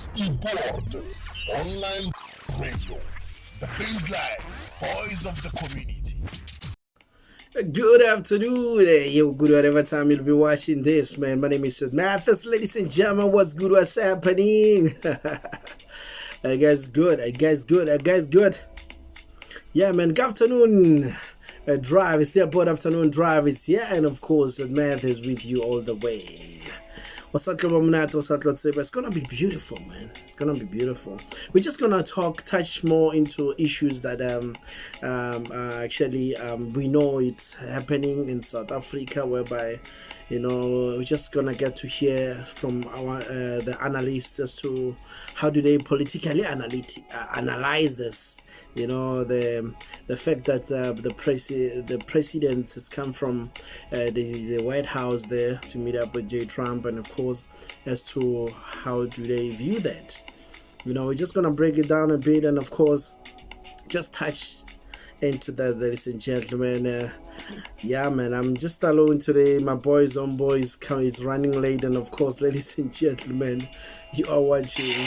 Board online radio, the baseline voice of the community. Good afternoon, yo, good whatever time you'll be watching this, man. My name is Mathis, ladies and gentlemen. What's good? What's happening? I guess good. Good. Yeah, man. Good afternoon. Drive is still board afternoon drive is here, and of course, Math is with you all the way. It's gonna be beautiful, man. It's gonna be beautiful. We're just gonna touch more into issues that we know it's happening in South Africa, whereby we're just gonna get to hear from our the analysts as to how do they politically analyze this. The fact that the president has come from the White House there to meet up with Trump, and of course as to how do they view that. We're just gonna break it down a bit, and of course just touch into that, ladies and gentlemen. Yeah, man, I'm just alone today. My boys is running late, and of course, ladies and gentlemen, you are watching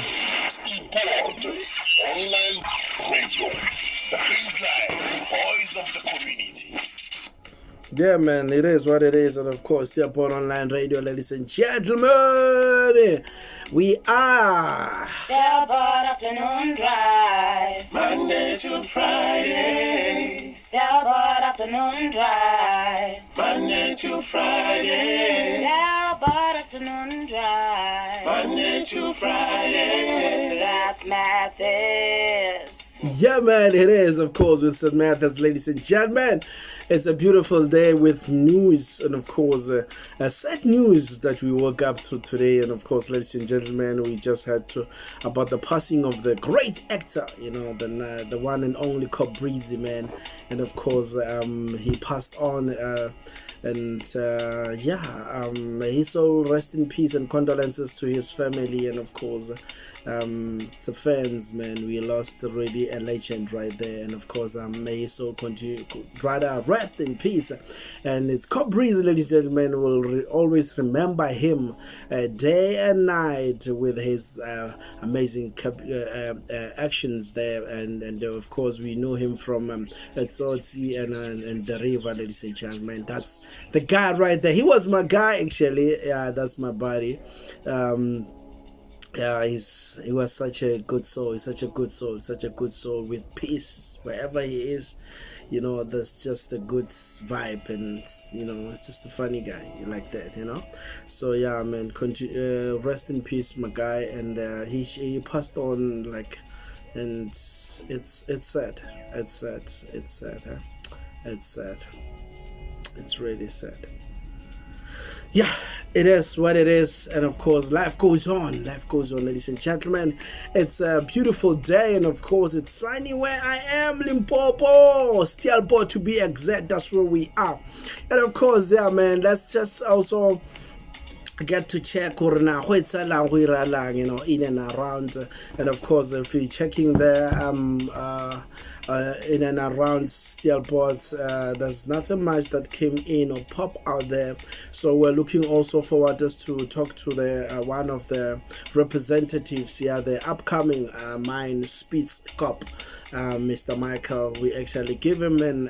Online radio, the baseline voice of the community. Yeah, man, it is what it is, and of course, still upon online radio, ladies and gentlemen, we are Starboard Afternoon Drive, Monday to Friday, Starboard Afternoon Drive, Monday to Friday, Starboard Afternoon Drive, Monday to Friday. South Mathis. Yeah, man, it is, of course, with St. Mathis, ladies and gentlemen. It's a beautiful day with news, and of course, sad news that we woke up to today. And of course, ladies and gentlemen, we just had to about the passing of the great actor, the one and only Breezy, man. And of course, he passed on. His soul rest in peace, and condolences to his family, and of course the fans, man. We lost already a legend right there, and of course may his soul continue rather rest in peace. And it's Breeze, ladies and gentlemen, will always remember him day and night with his amazing actions there, and of course we know him from Tsotsi and the River, ladies and gentlemen. That's the guy right there. He was my guy, actually. Yeah, that's my buddy. He was such a good soul. He's such a good soul with peace wherever he is. That's just a good vibe, and it's just a funny guy like that. So yeah, man, rest in peace, my guy. And he passed on, and it's sad. It's really sad. Yeah, it is what it is, and of course life goes on, ladies and gentlemen. It's a beautiful day, and of course it's sunny where I am, Limpopo, Stelport to be exact. That's where we are. And of course, yeah, man, let's just also get to check in and around. And of course, if you're checking there in and around Steelport, there's nothing much that came in or pop out there. So we're looking also forward just to talk to the one of the representatives here, the upcoming Mine Spitz Cop, Mr. Michael. We actually gave him an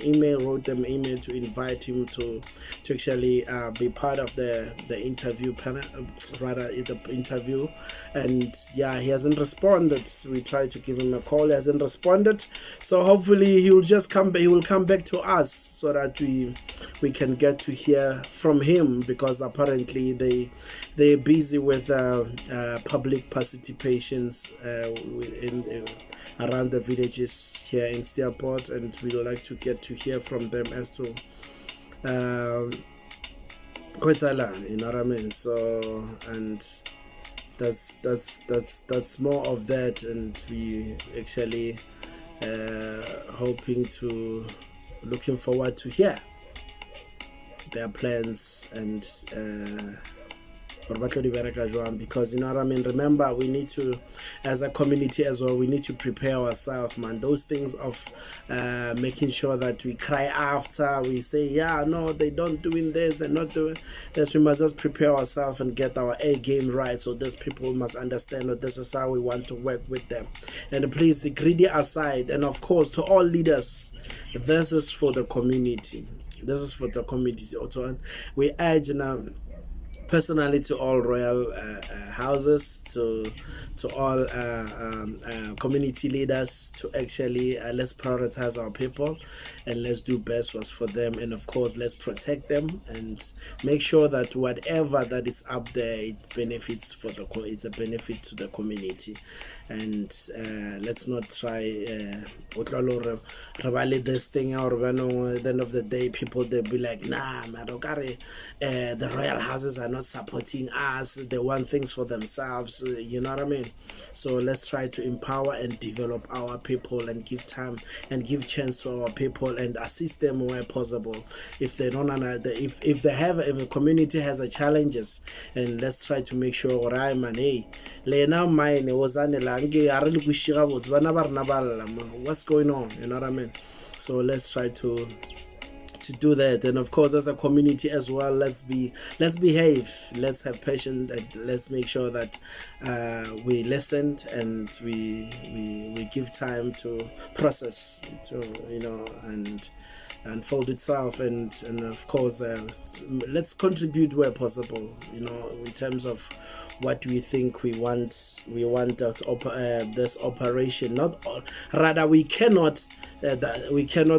email, wrote them email to invite him to actually be part of the interview panel, the interview. And yeah, he hasn't responded. We tried to give him a call, he hasn't responded. So hopefully he will just come back to us so that we can get to hear from him, because apparently they're busy with public participations around the villages here in Steelport, and we would like to get to hear from them as to you know what I mean? So, and that's more of that, and we actually looking forward to hear their plans and because you know what I mean. Remember, we need to, as a community as well, we need to prepare ourselves, man. Those things of making sure that we cry after, we say, yeah, no, they don't doing this, they're not doing this. We must just prepare ourselves and get our A game right, so these people must understand that this is how we want to work with them. And please, greedy aside, and of course to all leaders, this is for the community. This is for the community. We urge now, personally, to all royal houses, to all community leaders, to actually let's prioritize our people and let's do best what's for them, and of course let's protect them and make sure that whatever that is up there, it benefits for it's a benefit to the community. And let's not try this thing out. At the end of the day, people, they'll be like, nah man, the royal houses are not supporting us, they want things for themselves, you know what I mean? So let's try to empower and develop our people and give time and give chance to our people and assist them where possible. If they don't if they have, if a community has a challenges, and let's try to make sure what's going on, you know what I mean? So let's try to do that. And of course, as a community as well, let's behave, let's have patience, and let's make sure that we listened and we give time to process, to, you know, and unfold itself, and of course let's contribute where possible, you know, in terms of what we think we want this operation. Not all, rather we cannot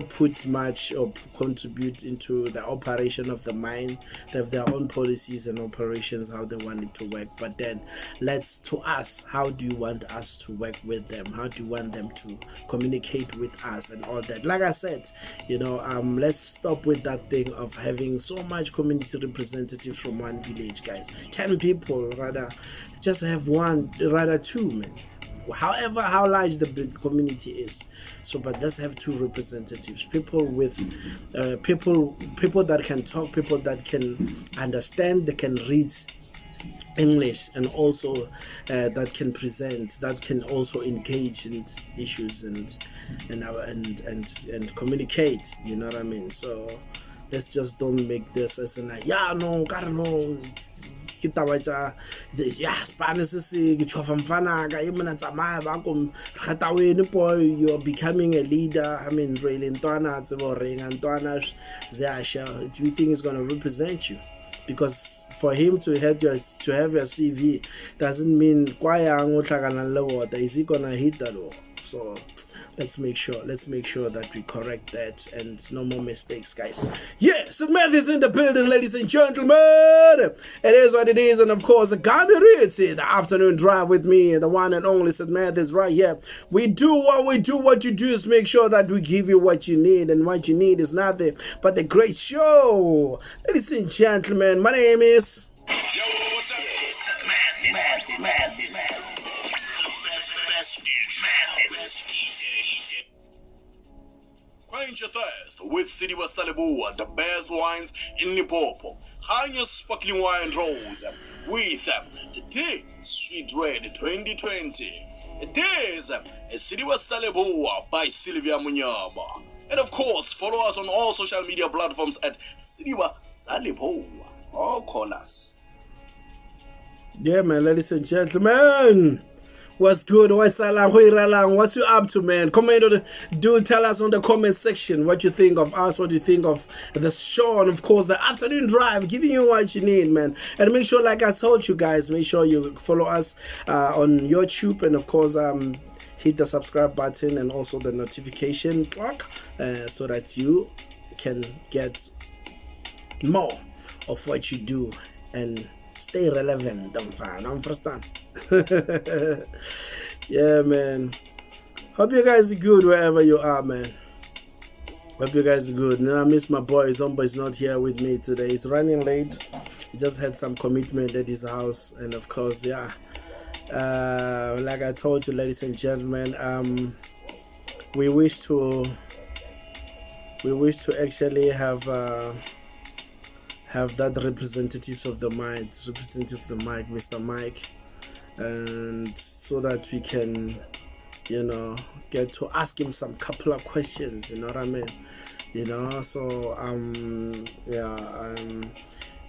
put much or contribute into the operation of the mine. They have their own policies and operations, how they want it to work. But then to us, how do you want us to work with them? How do you want them to communicate with us and all that? Like I said, you know, let's stop with that thing of having so much community representatives from one village, guys. 10 people, rather just have one, rather two, man. However, how large the big community is. So, but let's have two representatives, people with people that can talk, people that can understand, that can read English, and also that can present, that can also engage in issues and communicate, you know what I mean? So let's just don't make this as in like, yeah, no, gotta know, you're becoming a leader. I mean, really, do you think it's going to represent you? Because for him to have your CV doesn't mean is he gonna hit that wall? So let's make sure that we correct that and no more mistakes, guys. Yes, Math is in the building, ladies and gentlemen. It is what it is, and of course, the afternoon drive with me, the one and only Math is right here. We do what you do is make sure that we give you what you need, and what you need is nothing but the great show. Ladies and gentlemen, my name is Quench your thirst with City Wasalebu and the best wines in Limpopo. Hang your sparkling wine rolls with today Sweet Red 2020. It is a City Wasalebu by Sylvia Munyama. And of course, follow us on all social media platforms at City Wasalebu. Or call us. Yeah, man, ladies and gentlemen. What's good? What's you up to, man? Do tell us on the comment section what you think of us, what you think of the show, and of course the afternoon drive, giving you what you need, man. And make sure, like I told you guys, make sure you follow us on YouTube, and of course hit the subscribe button and also the notification clock so that you can get more of what you do and stay relevant. I'm understand. Yeah, man. Hope you guys are good wherever you are, man. Hope you guys are good. Now I miss my boy. Zombo is not here with me today. He's running late. He just had some commitment at his house, and of course, yeah. Like I told you, ladies and gentlemen, we wish to actually have have that representative of the mic, Mr. Mike, and so that we can, get to ask him some couple of questions. You know what I mean?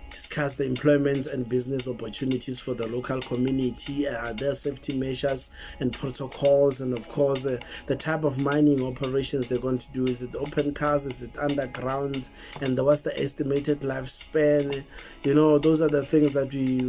Discuss the employment and business opportunities for the local community, their safety measures and protocols, and of course the type of mining operations they're going to do. Is it open cast? Is it underground? And what's the estimated lifespan? Those are the things that we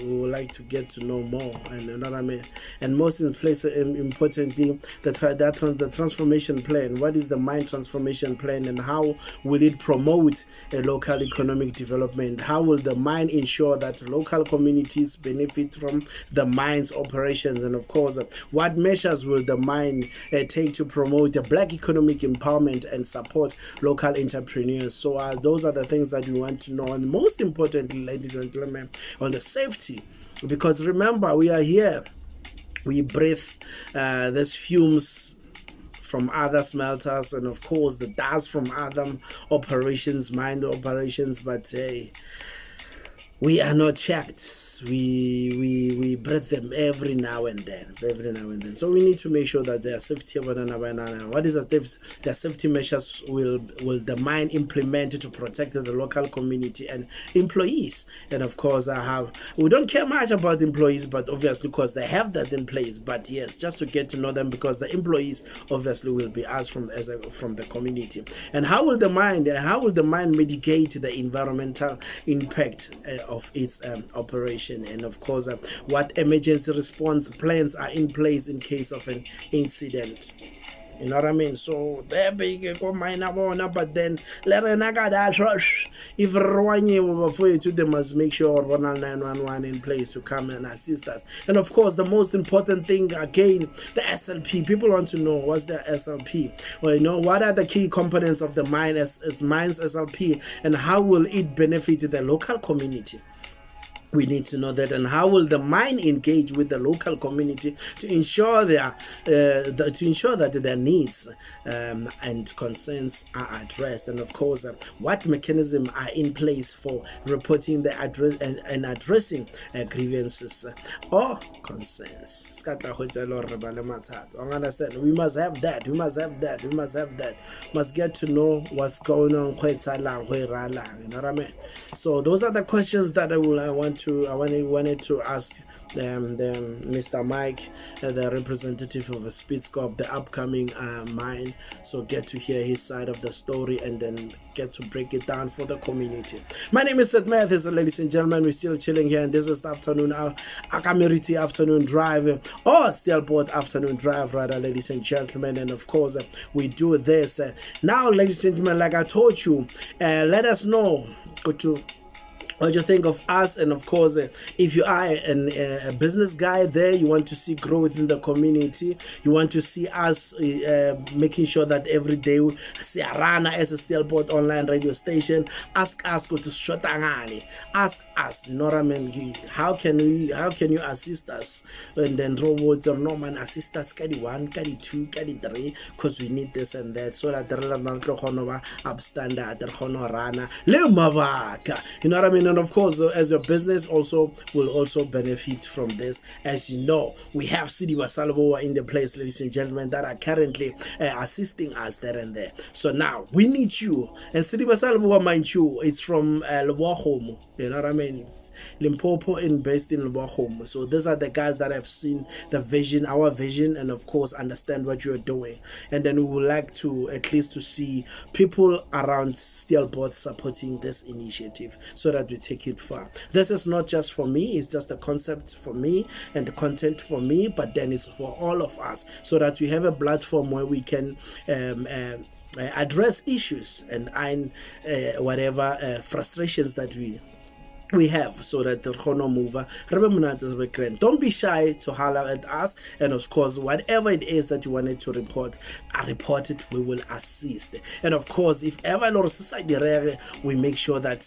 would like to get to know more. And you know what I mean? And most importantly, the transformation plan. What is the mine transformation plan, and how will it promote a local economic development? How will the mine ensure that local communities benefit from the mine's operations? And of course, what measures will the mine take to promote the black economic empowerment and support local entrepreneurs? So those are the things that we want to know. And most importantly, ladies and gentlemen, on the safety, because remember, we are here, we breathe these fumes from other smelters, and of course the dust from other mine operations, but hey, we are not checked. We breathe them every now and then. So we need to make sure that there are safety. What is the safety measures will the mine implement to protect the local community and employees? And of course, we don't care much about employees, but obviously because they have that in place. But yes, just to get to know them, because the employees obviously will be asked from the community. And how will the mine mitigate the environmental impact of its operation? And of course, what emergency response plans are in place in case of an incident? You know what I mean? So they're big, but then if they must make sure 911 in place to come and assist us. And of course, the most important thing again, the SLP. People want to know what's the SLP. Well, what are the key components of the mine's SLP, and how will it benefit the local community? We need to know that. And how will the mine engage with the local community to ensure that their needs and concerns are addressed? And of course, what mechanisms are in place for reporting the and addressing grievances or concerns? Understand? We must have that. Must get to know what's going on. You know what I mean? So those are the questions that I wanted to ask Mr. Mike, the representative of the Spitzkop, the upcoming mine. So get to hear his side of the story and then get to break it down for the community. My name is Seth Mathis, ladies and gentlemen. We're still chilling here, and this is the afternoon, Akamiriti afternoon drive, or Steelport afternoon drive, rather, ladies and gentlemen. And of course, we do this now, ladies and gentlemen. Like I told you, let us know. Go to what you think of us. And of course, if you are a business guy there, you want to see growth in the community, you want to see us making sure that every day we see Arana as a Steelport online radio station, ask us, go to Shotangani, ask us, you know what I mean? How can you assist us? And then robots or Norman assist us, Kadi 1, Kadi 2, Kadi 3, because we need this and that, so that the upstander, Rana, you know what I mean? And of course, as your business also will also benefit from this. As you know, we have City Wasalaboa in the place, ladies and gentlemen, that are currently assisting us there and there. So now we need you. And City Wasalaboa, mind you, it's from Lebohom. You know what I mean? It's Limpopo based in Lebohom. So these are the guys that have seen the vision, our vision, and of course understand what you're doing. And then we would like to at least to see people around Steelport supporting this initiative so that we take it far. This is not just for me, it's just a concept for me and the content for me, but then it's for all of us, so that we have a platform where we can address issues and whatever frustrations that we have, so that the move. Don't be shy to holler at us, and of course, whatever it is that you wanted to report, report it. We will assist. And of course, if ever we make sure that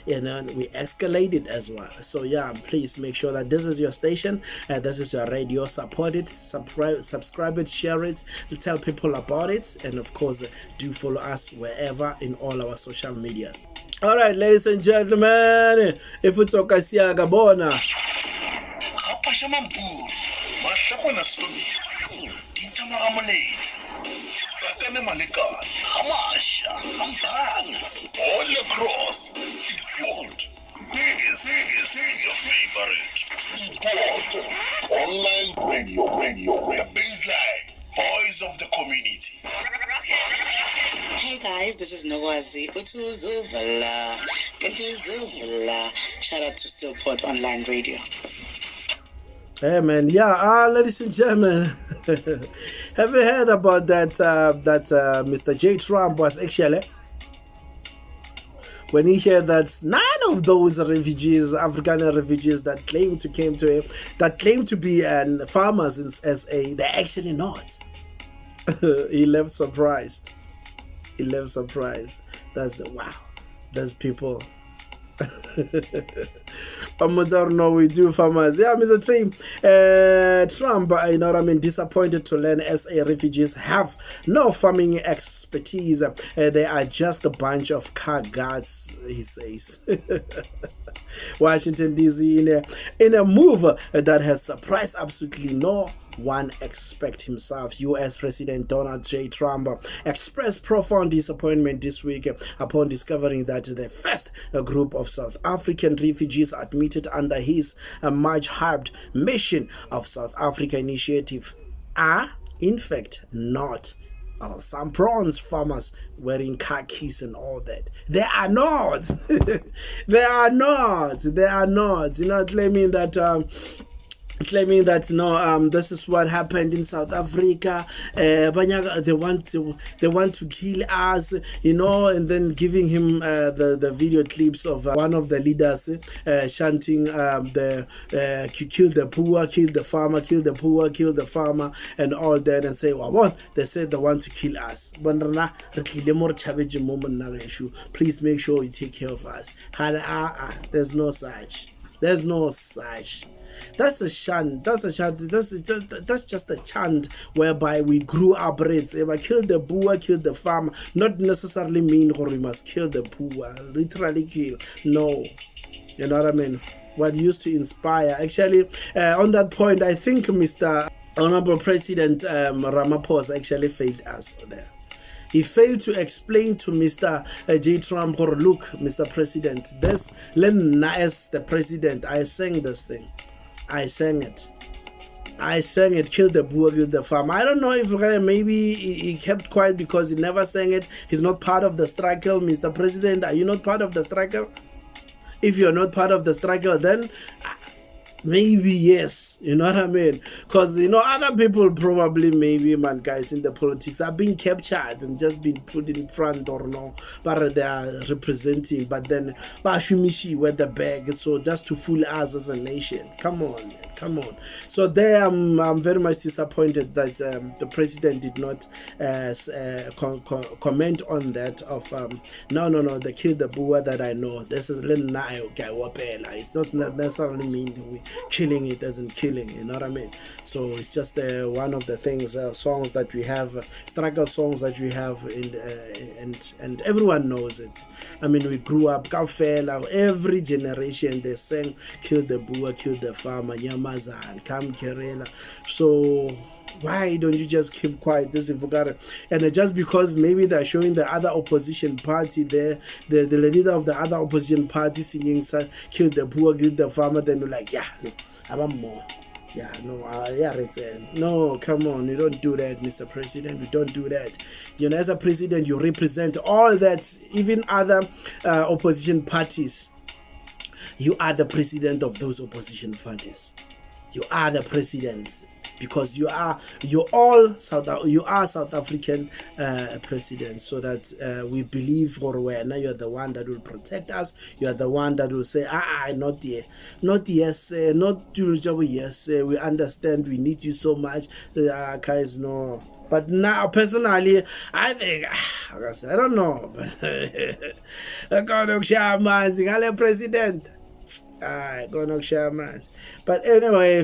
and we escalate it as well. So yeah, please make sure that this is your station, this is your radio. Support it, subscribe it, share it, tell people about it, and of course do follow us wherever in all our social medias. All right, ladies and gentlemen, if we talk Gabona. All across, this is your favorite sport, online radio, the baseline, voice of the community. Hey guys, this is Nogwazi Utuzuvela. Shout out to Stillport Online Radio. Hey man, yeah, ladies and gentlemen, have you heard about that Mr. J. Trump was actually, when he heard that none of those refugees, African refugees that came to him, that claim to be farmers in SA, they're actually not. He left surprised. That's wow. There's people. No, we do farmers. Yeah, Mr. Trump, you know what I mean, disappointed to learn SA refugees have no farming expertise. They are just a bunch of car guards, he says. Washington DC in a move that has surprised absolutely no one expect himself. US President Donald J. Trump expressed profound disappointment this week upon discovering that the first group of South African refugees admitted under his much hyped Mission of South Africa initiative are in fact not some bronze farmers wearing khakis and all that. They are not. They are not. You know, claiming that no, this is what happened in South Africa. They want to kill us, you know, and then giving him the video clips of one of the leaders chanting kill the poor, kill the farmer, kill the poor, kill the farmer, and all that, and say, well, they said they want to kill us. Please make sure you take care of us. There's no such. That's a chant. That's just a chant whereby we grew up. Kill the poor, kill the farmer. Not necessarily mean we must kill the poor. Literally kill. No. You know what I mean? What used to inspire. Actually, on that point, I think Mr. Honorable President Ramaphosa actually failed us there. He failed to explain to Mr. J. Trump, or look, Mr. President, this, as the president, I sang this thing. I sang it, kill the poor, kill the farmer. I don't know if maybe he kept quiet because he never sang it. He's not part of the struggle. Mr. President, are you not part of the struggle? If you're not part of the struggle, then maybe yes, you know what I mean? Because, you know, other people probably, maybe, man, guys in the politics are being captured and just been put in front or no, but they are representing, but then Bashumishi with the bag, so just to fool us as a nation. Come on, man. Come on. So there, I'm very much disappointed that the president did not comment on that of no, they killed the Boer that I know. This is it's not necessarily mean we killing it doesn't killing, you know what I mean? So it's just one of the things, songs that we have, struggle songs that we have, and everyone knows it. I mean, we grew up, every generation they sang, kill the Boer, kill the farmer, Yamazan, Kam Kerela. So why don't you just keep quiet? This if we got it. And just because maybe they're showing the other opposition party there, the leader of the other opposition party singing, kill the poor, kill the farmer, then you're like, yeah, look, I want more. Yeah, no, come on, you don't do that, Mr. President. You don't do that. You know, as a president, you represent all that, even other opposition parties. You are the president of those opposition parties. You are the president. because you are South African president, so that we believe now you're the one that will protect us. You are the one that will say, not yes, not yes, we understand, we need you so much, guys, no. But now, personally, I think, I don't know, but president. But anyway,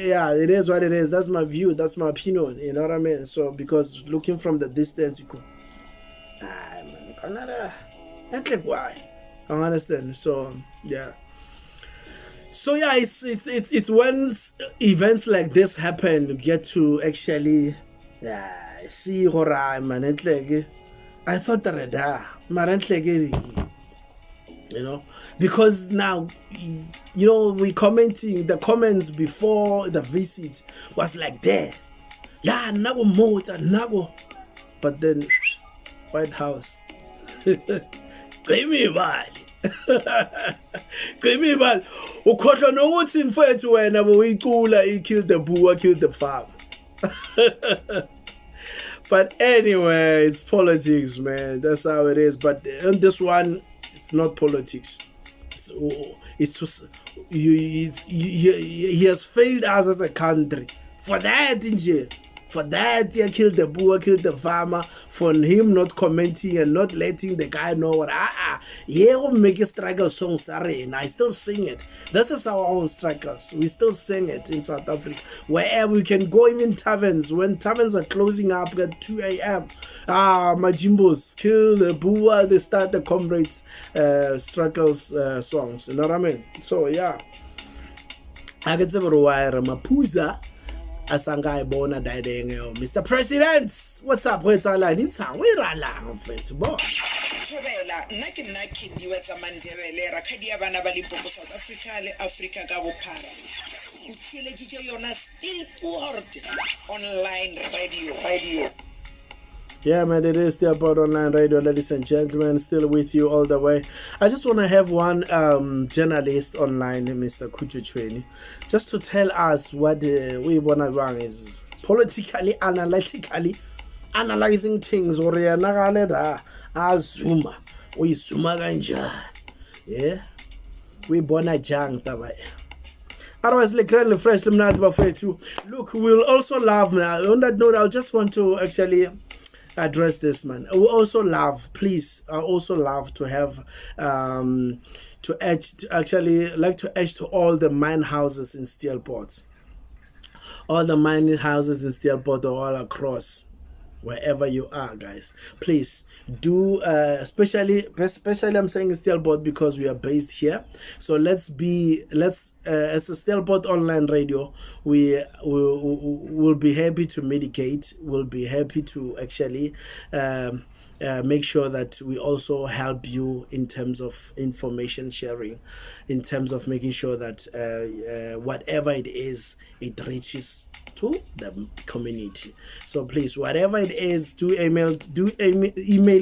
yeah, it is what it is. That's my view, that's my opinion, you know what I mean? So, because looking from the distance, you could, why? I understand. So, yeah. So yeah, it's when events like this happen, you get to actually see man. I thought that you know, because now, you know, we commenting, the comments before the visit was like there, nago motor, nago, but then White House, give me ukhohlwa nokuthi mfethu wena bowuyicula, he killed the boer, killed the farm. But anyway, it's politics, man. That's how it is. But on this one, it's not politics. It's just he has failed us as a country. For that, he killed the boer, killed the farmer. For him not commenting and not letting the guy know what make a struggle song. Sorry, and I still sing it. This is our own struggles. We still sing it in South Africa. Wherever we can go, even taverns. When taverns are closing up at 2 a.m. Majimbos kill the boer. They start the comrades struggles songs. You know what I mean? So yeah, I get some wire Mapuza. Asangai bona daideng Mr. President, what's up? Where's our line? It's how we're along for it. Thobela nna ke diwe tsa Mandebele rakgadi ya bana ba Limpopo South Africa le Africa ka bophara o tsheleditse yona still port online radio. Yeah, man, it is still about online radio, ladies and gentlemen. Still with you all the way. I just want to have one journalist online, Mr. Chuene, just to tell us what we want to run is politically, analytically, analyzing things. Or Zuma, we Zuma ganja, yeah, we bona jang tabay. Otherwise, look, we'll also love. On that note, I just want to actually address this, man. I also love to have to edge to all the mine houses in Steelport. All the mining houses in Steelport are all across. Wherever you are, guys, please do, especially I'm saying Steelport because we are based here. So let's as a Steelport online radio, we will be happy to mitigate. We'll be happy to actually make sure that we also help you in terms of information sharing, in terms of making sure that whatever it is, it reaches to the community. So please, whatever it is, do email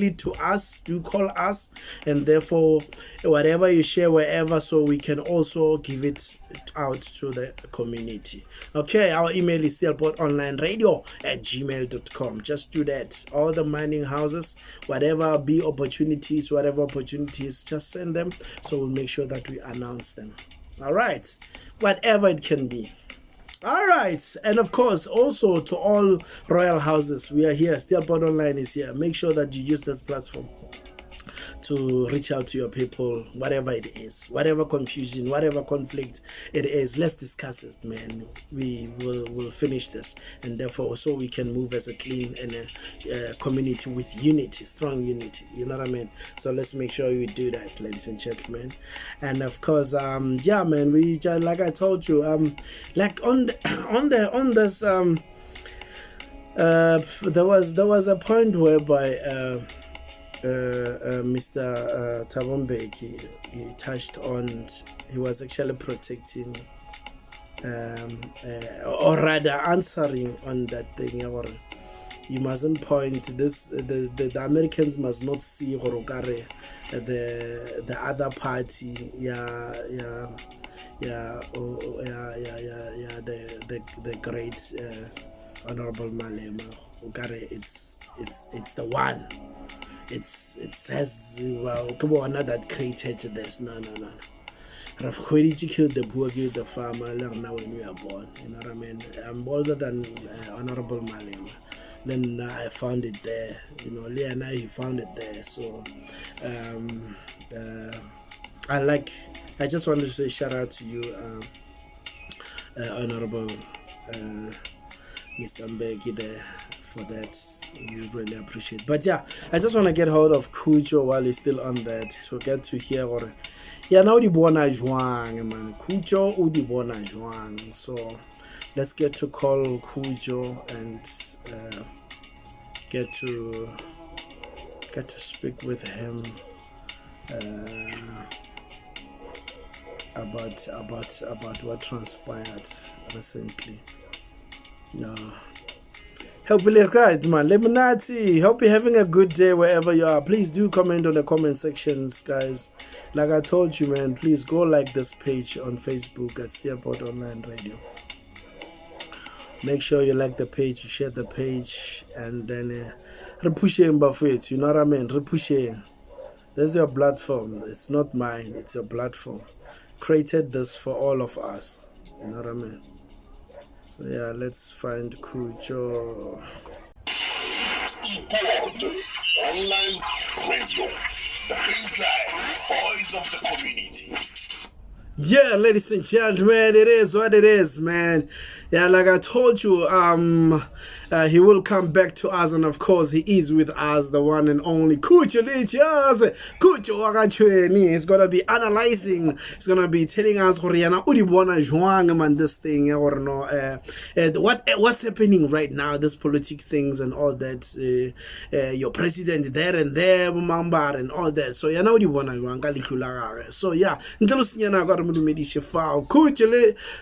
it to us, do call us, and therefore whatever you share wherever, so we can also give it out to the community. Okay, our email is steelportonlineradio@gmail.com. Just do that. All the mining houses, whatever opportunities, just send them, so we'll make sure that we announce them. All right, whatever it can be. All right, and of course, also to all royal houses, we are here. Steelport Online is here. Make sure that you use this platform to reach out to your people, whatever it is, whatever confusion, whatever conflict it is. Let's discuss it, man. We will finish this, and therefore, so we can move as a clean and a community with unity, strong unity. You know what I mean? So let's make sure we do that, ladies and gentlemen. And of course, yeah, man. We just, like I told you, like on this, there was a point whereby Mr. Tabombek, he touched on, he was actually protecting or rather answering on that thing. Or you mustn't point this, the Americans must not see Horokare, the other party, the the great Honorable Malema. It's the one. It says, well, come on, not that created this. No. Where did you kill the poor, kill the farmer? Learn now when you are born. You know what I mean? I'm older than Honorable Malema. Then I found it there. You know, Leah and he found it there. So I just wanted to say shout out to you, Honorable Mr. Mbeki there for that. We really appreciate. But yeah, I just want to get hold of Khutso while he's still on that to get to hear or yeah, now di bona jwang man. Khutso o di bona jwang. So let's get to call Khutso and get to speak with him about what transpired recently. Yeah. Hope you guys, man. Lemonati. Hope you're having a good day wherever you are. Please do comment on the comment sections, guys. Like I told you, man, please go like this page on Facebook at Steelport Online Radio. Make sure you like the page, you share the page, and then repushing buffet. You know what I mean? Repushing. That's your platform. It's not mine. It's your platform. Created this for all of us. You know what I mean? So yeah, let's find Khutso. Online radio, the baseline voice of the community. Yeah, ladies and gentlemen, it is what it is, man. Yeah, like I told you, he will come back to us, and of course, he is with us, the one and only Khutso. Chuene. He's gonna be analyzing. He's gonna be telling us, man, this thing or no, what's happening right now, this politics things and all that. Your president there and there, Mambar and all that. So yeah, now so yeah,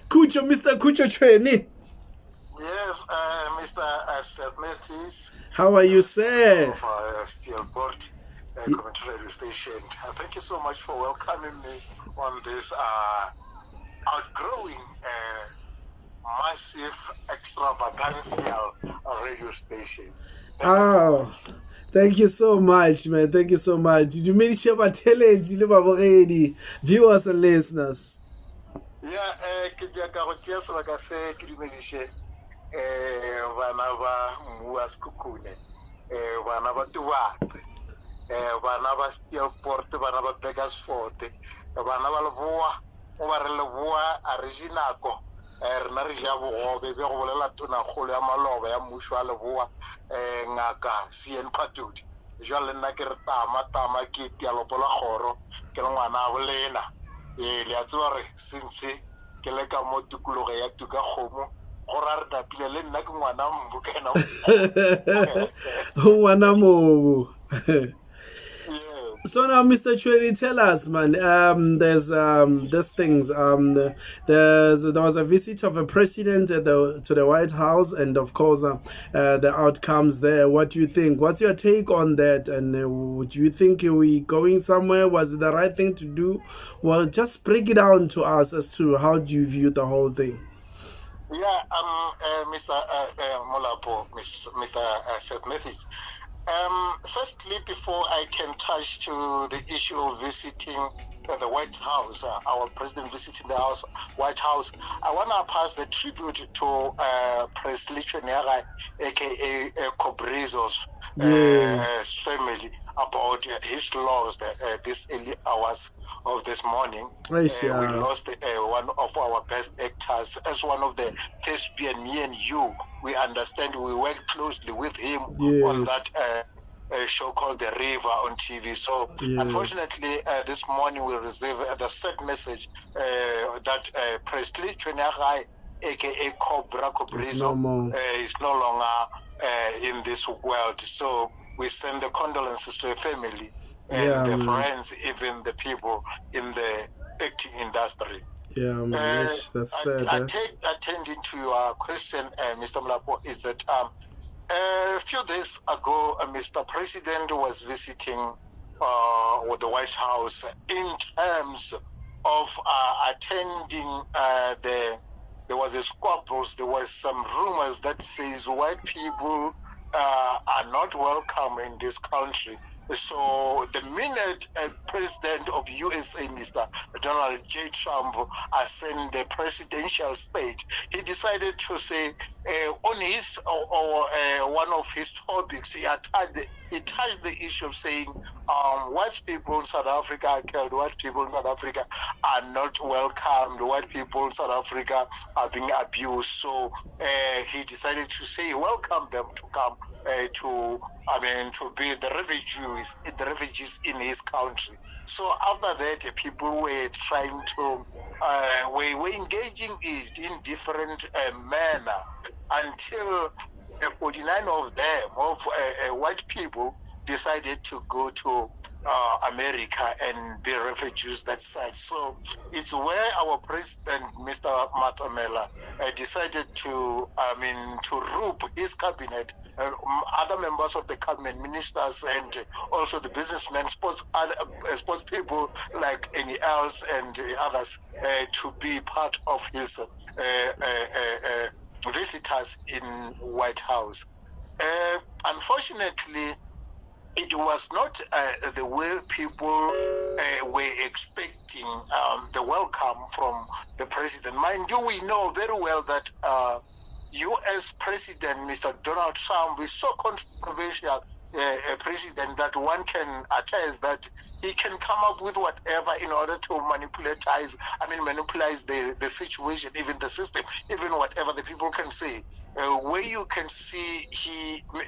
Khutso, Mr. Khutso Chuene. Yes, Mr. Seth Matthews. How are you, sir? Of Steelport Community Radio Station. Thank you so much for welcoming me on this outgrowing, massive, extravagantial radio station. Thank you so much, man. Thank you so much. Did you mention about telling viewers and listeners? Yeah, like I say, vana va Muaskukune, vana va Tuwate, vana va Steelport, vana va Begasfort, vana va Leboa, over Leboa, Ariginako, Narjabo, Bebe Rola Tuna, Holia Malova, Mushua Leboa, Naka, Cien Patut, Jolenakir Tama, Kit, Yalopola Horo, Kelwana Valena, Eliazore, Sinsi, Keleka Motukulo, Tuka Homo. So now, Mr. Chuene, tell us, man. There's things. There was a visit of a president to the White House, and of course, the outcomes there. What do you think? What's your take on that? And would you think we going somewhere? Was it the right thing to do? Well, just break it down to us as to how do you view the whole thing. Yeah, Mr. Molapo, Mr. Seth Matthews. Firstly, before I can touch to the issue of visiting the White House, our president visiting the White House, I want to pass the tribute to Presley Chuene, aka Cobrizo's family, about his loss this early hours of this morning. We lost one of our best actors as one of the thespian, me and you. We understand we worked closely with him on that show called The River on TV. So unfortunately, this morning we received the sad message that Presley Chuene, aka Cobra Cobrizo, is no longer in this world. So we send the condolences to the family and the friends, even the people in the acting industry. Yeah, man, that's sad. Attending to your question, Mr. Mlapo, is that a few days ago, Mr. President was visiting with the White House in terms of attending there was was a squabbles. There was some rumors that says white people are not welcome in this country. So the minute President of USA, Mr. Donald J. Trump, ascended the presidential stage, he decided to say on his one of his topics, he touched the issue of saying white people in South Africa are killed, white people in South Africa are not welcomed, white people in South Africa are being abused. So he decided to say welcome them to come to be the refugees in his country. So after that, people were trying to were engaging it in different manner until 49 of them, white people, decided to go to America and be refugees that side. So it's where our president, Mr. Matamela, decided to rope his cabinet, other members of the cabinet, ministers, and also the businessmen, sports people like any else and others, to be part of his visitors in White House. Unfortunately, it was not the way people were expecting the welcome from the president. Mind you, we know very well that U.S. President Mr. Donald Trump is so controversial president that one can attest that he can come up with whatever in order to manipulate the situation, even the system, even whatever the people can say. Where you can see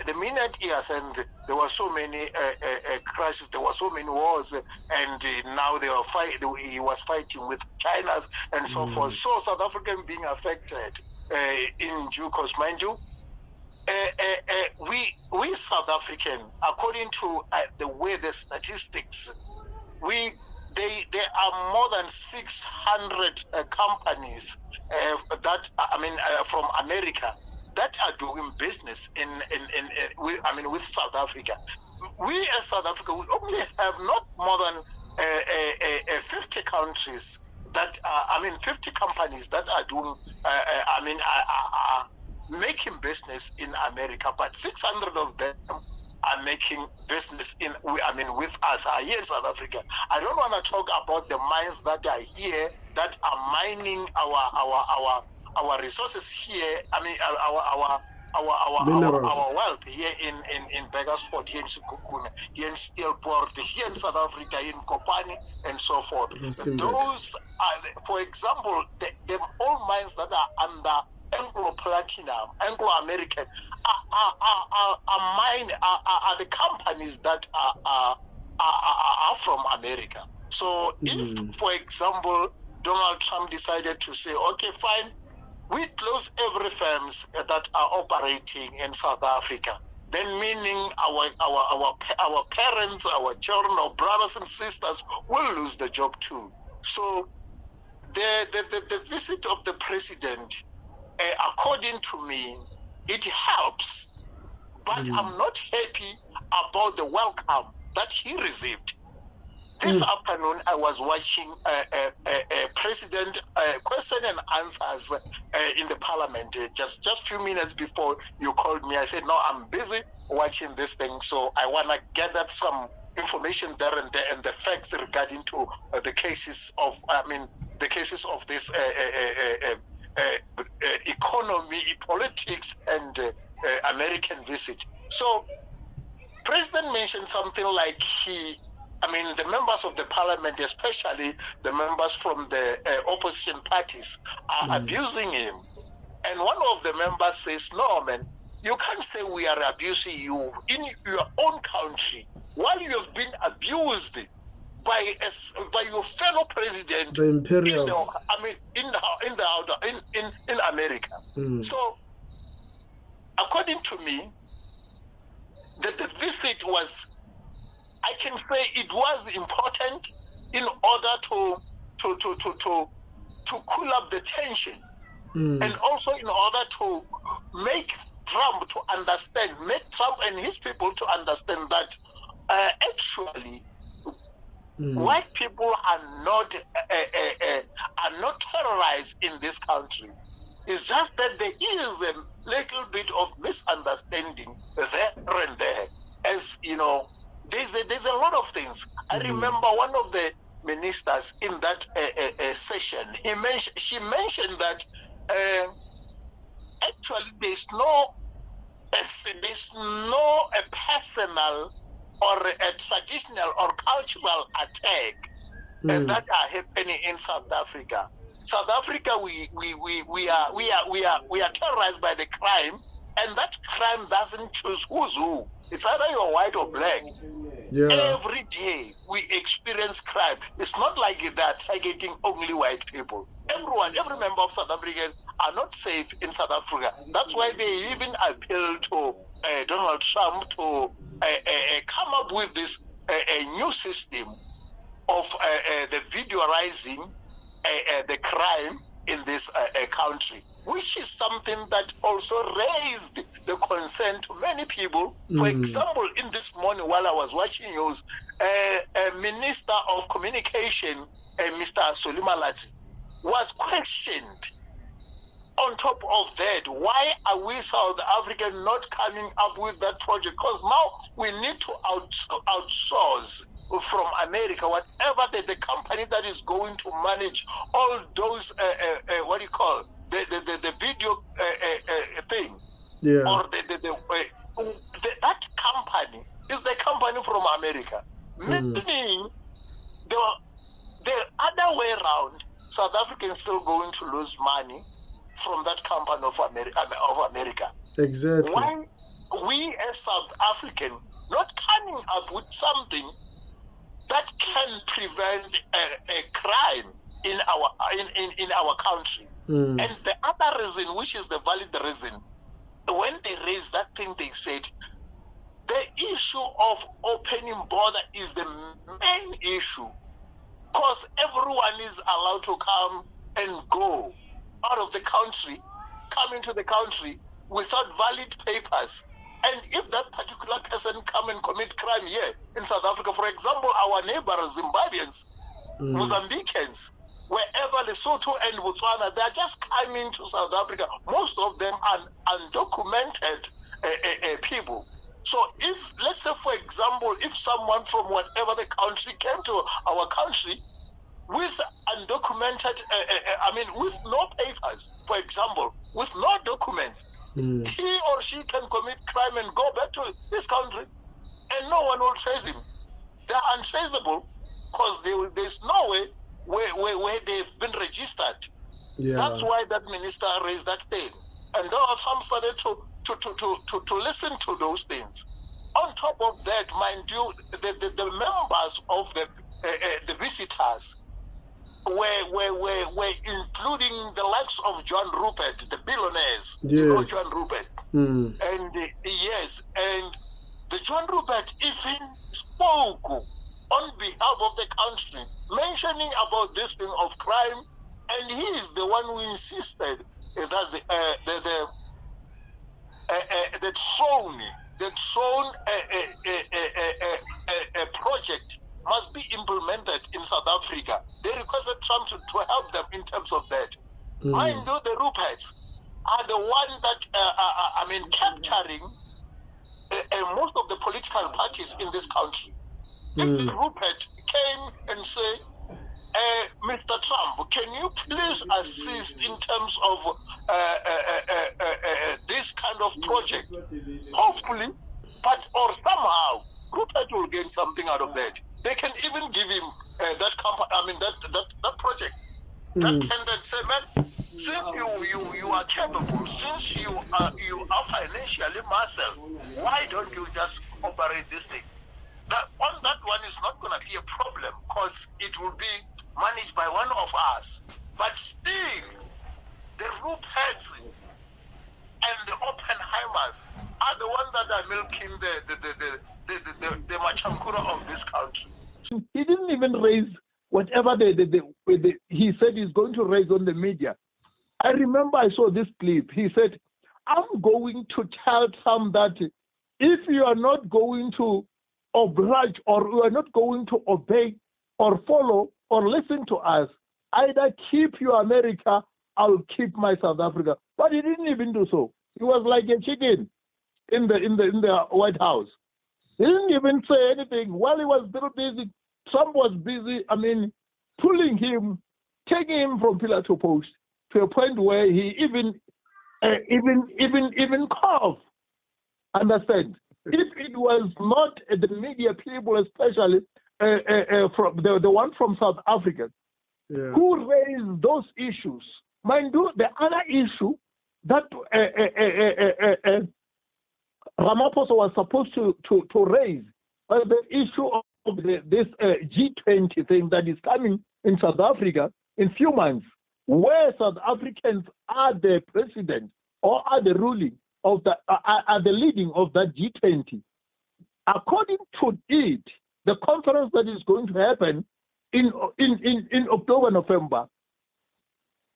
the minute he ascended, there were so many crashes, there were so many wars, and now he was fighting with China and so forth. So South African being affected in due course, mind you. We South African, according to the way the statistics, there are more than 600 companies from America that are doing business with South Africa. We as South Africa, we only have not more than 50 countries that 50 companies that are doing are making business in America, but 600 of them are making business with us here in South Africa. I don't want to talk about the mines that are here that are mining our resources here. Our wealth here in Begersfort, here in Sekhukhune, here in Steelport, here in South Africa, in Kopani, and so forth. Those are, for example, the old mines that are under Anglo-Platinum, Anglo-American, are the companies that are from America. So if, for example, Donald Trump decided to say, okay, fine, we close every firms that are operating in South Africa, then meaning our parents, our children, our brothers and sisters will lose the job too. So the visit of the president, according to me, it helps, but I'm not happy about the welcome that he received. This afternoon, I was watching President question and answers in the parliament. Just few minutes before you called me, I said, no, I'm busy watching this thing, so I want to gather some information there and the facts regarding to the cases of this economy, politics, and American visit. So, President mentioned something like the members of the parliament, especially the members from the opposition parties, are abusing him. And one of the members says, no, man, you can't say we are abusing you in your own country while you have been abused by your fellow president, the imperials, in America. So, according to me, the visit was, I can say, it was important in order to cool up the tension, and also in order to make Trump and his people to understand that actually. White people are not terrorized in this country. It's just that there is a little bit of misunderstanding there and there. As you know, there's a lot of things. I remember one of the ministers in that session. She mentioned that actually there's no a personal or a traditional or cultural attack that are happening in South Africa. South Africa, we are terrorized by the crime, and that crime doesn't choose who's who. It's either you're white or black. Yeah. Every day we experience crime. It's not like they're targeting only white people. Every member of South Africa are not safe in South Africa. That's why they even appeal to Donald Trump to come up with this a new system of the videoizing the crime in this country, which is something that also raised the concern to many people. For example, in this morning while I was watching news, Minister of Communication, Mr. Solimalati, was questioned. On top of that, why are we South African not coming up with that project? Because now we need to outsource from America, whatever the company that is going to manage all those what do you call the video thing, or that company is the company from America. Meaning the other way around, South Africa is still going to lose money from that company of America. Exactly. Why we as South African not coming up with something that can prevent a crime in our country? And the other reason, which is the valid reason, when they raised that thing, they said the issue of opening border is the main issue, because everyone is allowed to come and go out of the country, come into the country without valid papers. And if that particular person come and commit crime here in South Africa, for example, our neighbors, Zimbabweans, Mozambicans, wherever Lesotho and Botswana, they are just coming to South Africa. Most of them are undocumented people. So if, let's say, for example, if someone from whatever the country came to our country with undocumented, with no papers, for example, with no documents, he or she can commit crime and go back to this country, and no one will trace him. They're untraceable because there's no way where they've been registered. Yeah. That's why that minister raised that thing, and Donald Trump started to listen to those things. On top of that, mind you, the members of the visitors were including the likes of John Rupert, the billionaires. Yes. You know John Rupert. Mm. And yes, and the John Rupert even spoke on behalf of the country, mentioning about this thing of crime, and he is the one who insisted that the Chuene project must be implemented in South Africa. They requested Trump to help them in terms of that. Mind you, the Ruperts are the one that capturing most of the political parties in this country. If the Rupert came and say, Mr. Trump, can you please assist in terms of this kind of project? Hopefully, or somehow, Rupert will gain something out of that. They can even give him that project. That tender say, man, since you are capable, since you are financially muscle, why don't you just operate this thing? That one is not going to be a problem because it will be managed by one of us. But still, the Ruperts and the Oppenheimers are the ones that are milking the Machankura of this country. He didn't even raise whatever he said he's going to raise on the media. I remember I saw this clip. He said, I'm going to tell Trump that if you are not going to oblige or you are not going to obey or follow or listen to us, either keep your America I'll keep my South Africa. But he didn't even do so. He was like a chicken in the White House. He didn't even say anything. While he was very busy, Trump was busy, pulling him, taking him from pillar to post to a point where he even coughed. Understand? If it was not the media people, especially from the one from South Africa, who raised those issues. Mind you, the other issue that Ramaphosa was supposed to raise was the issue of this G20 thing that is coming in South Africa in few months, where South Africans are the president or are the ruling of are the leading of that G20. According to it, the conference that is going to happen in October, November,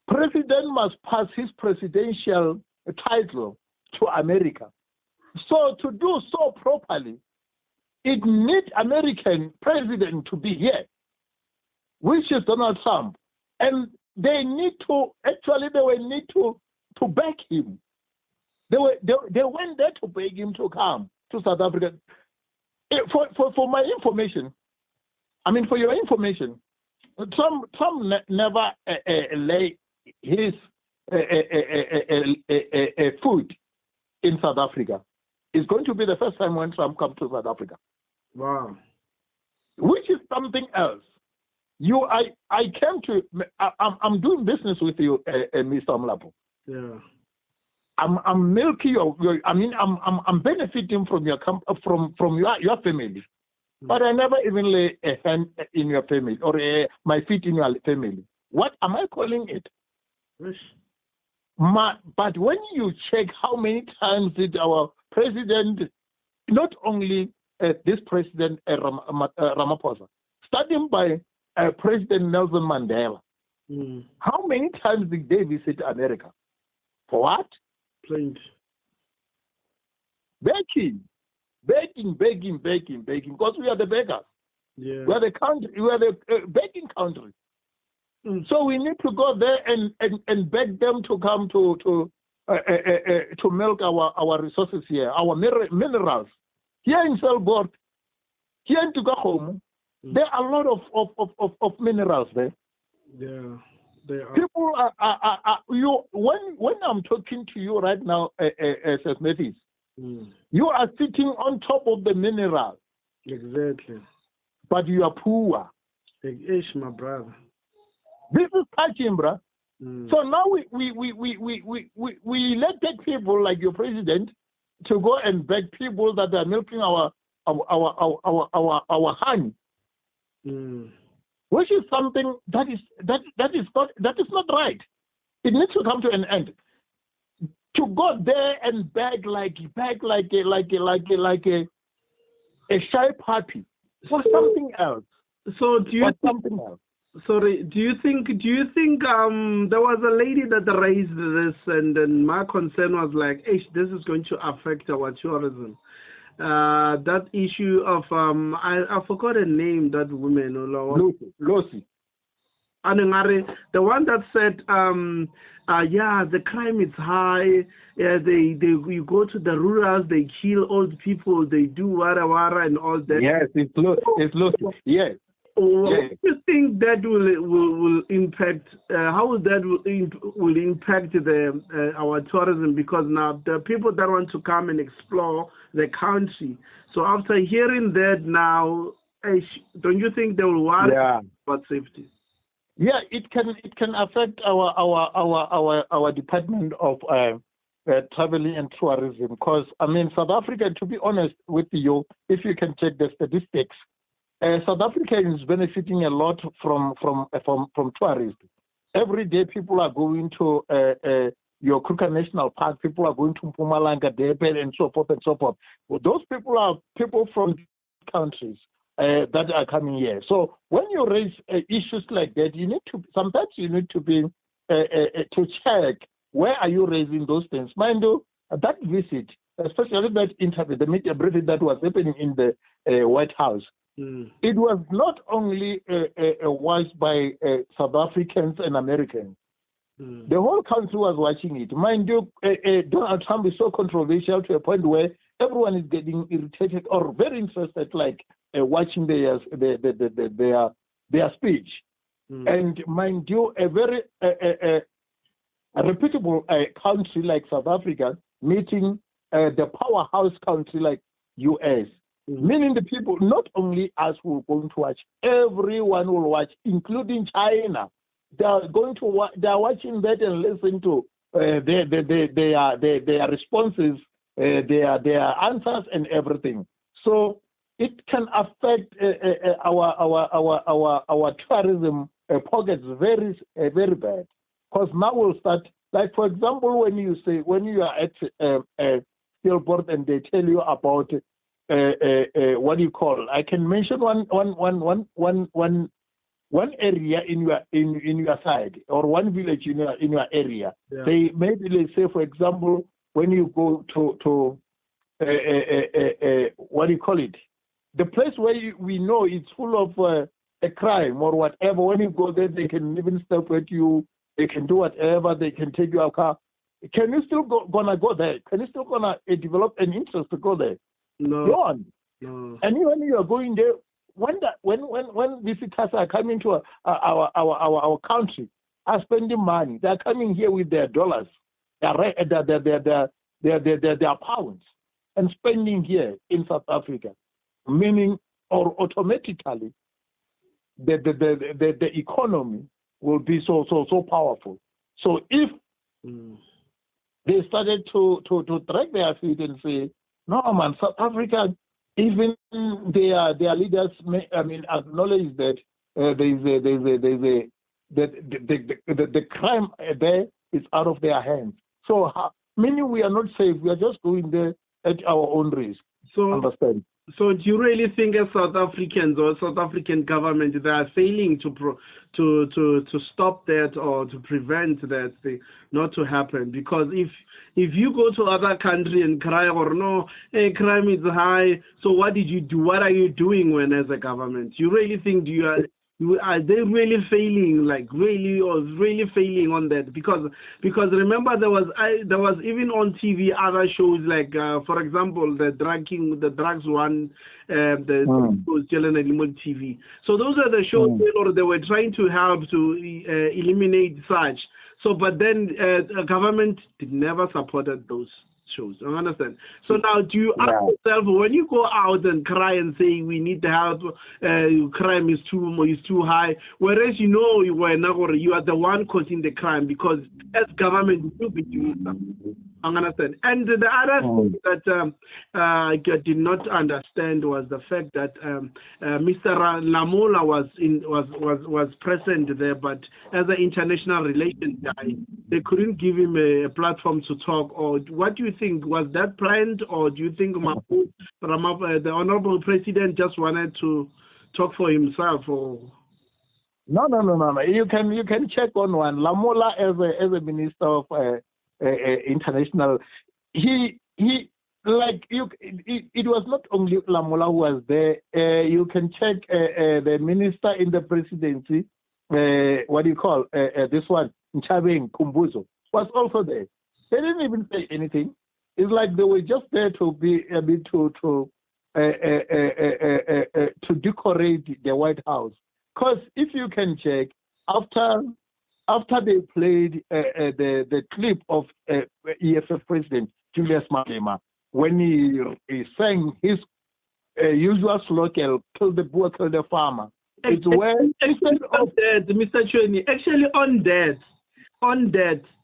President must pass his presidential title to America. So to do so properly, it needs American president to be here, which is Donald Trump. And they need to, actually they will need to back him. They went there to beg him to come to South Africa. For my information, for your information, Trump never lay his foot in South Africa. It's going to be the first time when Trump comes to South Africa. Wow. Which is something else. I'm doing business with you, Mr. Omlapo. Yeah. I'm milking I'm benefiting from your from your family, but I never even lay a hand in your family or my feet in your family. What am I calling it? But when you check how many times did our president, not only this president Ramaphosa, starting by President Nelson Mandela, how many times did they visit America? For what? Plenty. Begging, because we are the beggars. Yeah. We are the country. We are the begging country. So we need to go there and beg them to come to milk our resources here, our minerals. Here in Selborg, here in Tukahome, there are a lot of minerals there. Yeah. They are. People are when I'm talking to you right now, Seth Mathis, you are sitting on top of the mineral. Exactly. But you are poor. Ish, my brother. This is touching, bruh. So now we elected people like your president to go and beg people that are milking our honey. Which is something that is not right. It needs to come to an end. To go there and beg like a shy puppy for something else. So do you something else? Sorry, do you think there was a lady that raised this, and then my concern was like, this is going to affect our tourism. That issue of I forgot her name, that woman, Lucy. The one that said the crime is high, you go to the rurals, they kill old people, they do wara and all that. Yes, it's Lucy. Yes. What do you think that will impact? How that will impact our tourism? Because now the people that want to come and explore the country. So after hearing that, now, don't you think they will worry about safety? Yeah, it can affect our Department of Traveling and Tourism. Because South Africa, to be honest with you, if you can check the statistics. South Africa is benefiting a lot from tourists. Every day, people are going to your Kruger National Park. People are going to Mpumalanga, Durban, and so forth and so forth. Well, those people are people from countries that are coming here. So when you raise issues like that, you need to be to check where are you raising those things. Mind you, that visit, especially that interview, the media briefing that was happening in the White House. It was not only watched by South Africans and Americans. The whole country was watching it. Mind you, Donald Trump is so controversial to a point where everyone is getting irritated or very interested, like watching their speech. And mind you, a very a reputable country like South Africa meeting the powerhouse country like US, meaning the people, not only us who are going to watch, everyone will watch, including China. They are going to they are watching that and listen to their responses, their answers and everything. So it can affect our tourism pockets very bad, because now we'll start, like for example, when you are at Steelport and they tell you about what do you call? I can mention one area in your side, or one village in your area. Yeah. They maybe, let's say for example, when you go to what do you call it? The place where we know it's full of a crime or whatever. When you go there, they can even stop at you. They can do whatever. They can take your car. Can you still gonna go there? Can you still gonna develop an interest to go there? No. Go on. No. And when you are going there, when visitors are coming to our country, are spending money, they are coming here with their dollars, their pounds, and spending here in South Africa, meaning or automatically the economy will be so powerful. So if they started to drag their feet and say, no man, South Africa, even their leaders acknowledge that the crime there is out of their hands. So meaning we are not safe. We are just going there at our own risk. So understand? So do you really think as South Africans or South African government, they are failing to stop that or to prevent that thing not to happen? Because if you go to other country and cry or no, hey, crime is high, so what did you do? What are you doing when as a government? You really think are they really failing, like really failing on that? Because remember there was even on TV other shows like for example the drugs one, was Chuene on TV. So those are the shows where they were trying to help to eliminate such. So but then the government never supported those shows. I understand. So now, do you ask yourself when you go out and cry and say we need help, crime is too high, whereas you know you are the one causing the crime, because as government you will be doing something. I understand. And the other thing that I did not understand was the fact that Mr. Lamola was present there, but as an international relations guy, they couldn't give him a platform to talk. Or what do you think? Was that planned, or do you think the Honorable President just wanted to talk for himself? Or no. You can check on one. Lamola as a minister of international, it was not only Lamola who was there. You can check the minister in the presidency, what do you call this one, Nchabeng Kumbuzo, was also there. They didn't even say anything. It's like they were just there to be a bit to decorate the White House. Because if you can check, after they played the clip of EFF President Julius Malema, when he sang his usual slogan, "Kill the poor, kill the farmer." It's where instead of that, Mr. Chuene, actually on that,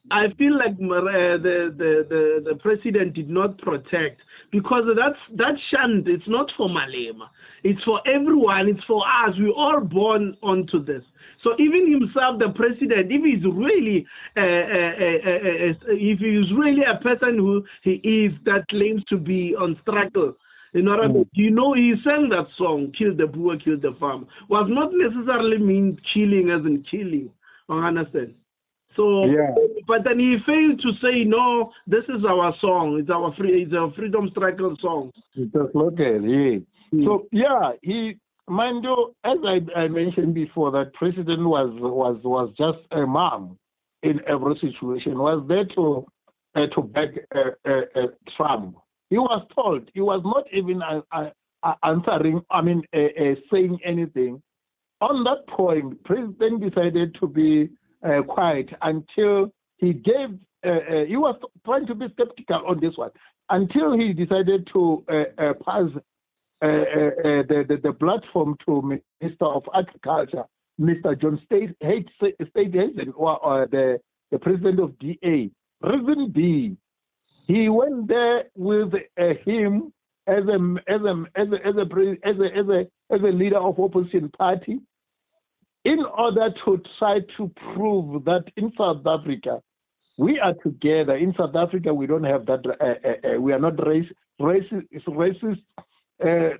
I feel like the president did not protect, because that shunt, it's not for Malema, it's for everyone, it's for us. We all born onto this. So even himself, the president, if he's really a person who he is that claims to be on struggle, in order to, he sang that song, "Kill the poor, kill the farmer," was not necessarily mean killing as in killing. I understand. So, but then he failed to say, no, this is our song. It's our freedom struggle song. It's a slogan, So, mind you, as I mentioned before, that president was just a mom. in every situation, was there to back Trump. He was told, he was not even answering, saying anything. On that point, President decided to be quiet until he gave, he was trying to be skeptical on this one, until he decided to pass the platform to Minister of Agriculture, Mr. John Steenhuisen, or the president of DA. Reason B, he went there with him as a leader of opposition party, in order to try to prove that in South Africa we are together. In South Africa we don't have that. We are not racist.